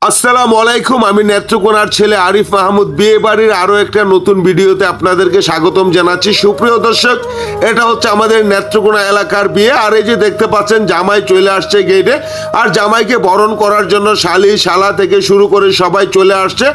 আসসালামু আলাইকুম। আমি নেত্রকোনার ছেলে আরিফ মাহমুদ বিয়ে বাড়ির আরও একটা নতুন ভিডিওতে আপনাদেরকে স্বাগতম জানাচ্ছি। সুপ্রিয় দর্শক, এটা হচ্ছে আমাদের নেত্রকোনা এলাকার বিয়ে। আর এই যে দেখতে পাচ্ছেন জামাই চলে আসছে গেটে, আর জামাইকে বরণ করার জন্য শালি শালা থেকে শুরু করে সবাই চলে আসছে।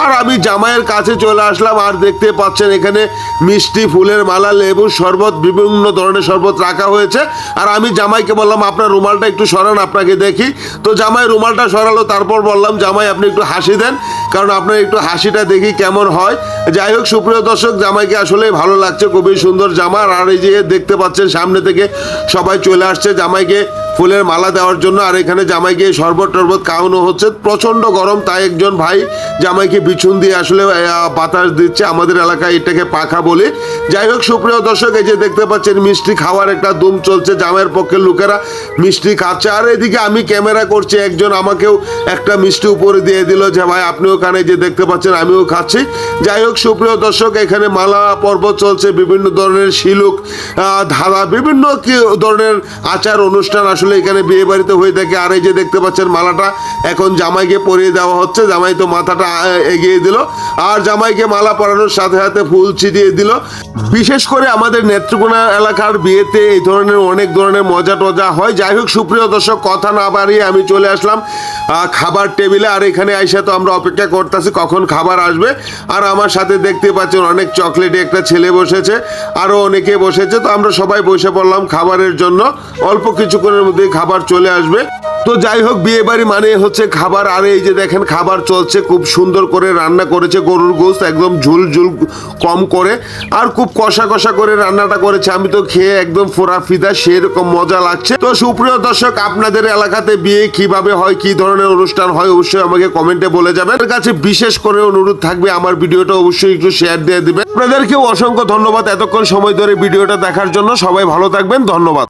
আর আমি জামাইয়ের কাছে চলে আসলাম, আর দেখতে পাচ্ছেন এখানে মিষ্টি, ফুলের মালা, লেবু শরবত, বিভিন্ন ধরনের শরবত রাখা হয়েছে। আর আমি জামাইকে বললাম আপনার রুমালটা একটু সরান, আপনাকে দেখি। তো জামাই রুমালটা সরালো, তারপর বললাম জামাই আপনি একটু হাসি দেন, কারণ আপনার একটু হাসিটা দেখি কেমন হয়। যাই হোক সুপ্রিয় দর্শক, জামাইকে আসলে ভালো লাগছে, খুবই সুন্দর জামা। আর এই যে দেখতে পাচ্ছেন সামনে থেকে সবাই চলে আসছে জামাইকে ফুলের মালা দেওয়ার জন্য। আর এখানে জামাইকে শরবত টরবত খাওয়ানো হচ্ছে। প্রচণ্ড গরম, তাই একজন ভাই জামাইকে বিছুন দিয়ে আসলে বাতাস দিচ্ছে। আমাদের এলাকায় এটাকে পাখা বলি। যাই হোক সুপ্রিয় দর্শক, এই যে দেখতে পাচ্ছেন মিষ্টি খাওয়ার একটা ধুম চলছে, জামাইয়ের পক্ষের লোকেরা মিষ্টি খাচ্ছে। আর এদিকে আমি ক্যামেরা করছি, একজন আমাকেও একটা মিষ্টি উপরে দিয়ে দিল যে ভাই আপনিও ওখানে যে দেখতে পাচ্ছেন আমিও খাচ্ছি। যাই হোক সুপ্রিয় দর্শক, এখানে মালা পর্ব চলছে, বিভিন্ন ধরনের শিলুক, ধারা, বিভিন্ন ধরনের আচার অনুষ্ঠান আসলে এখানে বিয়ে বাড়িতে হয়ে থাকে। আর এই যে দেখতে পাচ্ছেন মালাটা এখন জামাইকে পরিয়ে দেওয়া হচ্ছে। জামাই তো মাথাটা এগিয়ে দিল, আর জামাইকে মালা পরানোর সাথে সাথে ফুল ছিটিয়ে দিল। বিশেষ করে আমাদের নেত্রকোনা এলাকার বিয়েতে এই ধরনের অনেক ধরনের মজা টজা হয়। যাই হোক সুপ্রিয় দর্শক, কথা না বাড়িয়ে আমি চলে আসলাম খাবার টেবিলে। আর এখানে আইসা তো আমরা অপেক্ষা করতেছি কখন খাবার আসবে। আর আমার সাথে দেখতে পাচ্ছেন অনেক চকলেটে একটা ছেলে বসেছে, আরও অনেকে বসেছে। তো আমরা সবাই বসে পড়লাম খাবারের জন্য। অল্প কিছুক্ষণের মধ্যে খাবার চলে আসবে। তো যাই হোক, বিয়ে বাড়ি মানে হচ্ছে খাবার। আর এই যে দেখেন খাবার চলছে, খুব সুন্দর করে রান্না করেছে গরুর গোশত, একদম ঝুল ঝুল কম করে, আর খুব কষা কষা করে রান্নাটা করেছে। আমি তো খেয়ে একদম ফোরা ফিদা, সেরকম মজা লাগছে। তো সুপ্রিয় দর্শক, আপনাদের এলাকাতে বিয়ে কিভাবে হয়, কি ধরনের অনুষ্ঠান হয়, অবশ্যই আমাকে কমেন্টে বলে যাবেন। এর কাছে বিশেষ করে অনুরোধ থাকবে আমার ভিডিওটা অবশ্যই একটু শেয়ার দিয়ে দিবেন। আপনাদেরকেও অসংখ্য ধন্যবাদ এতক্ষণ সময় ধরে ভিডিওটা দেখার জন্য। সবাই ভালো থাকবেন, ধন্যবাদ।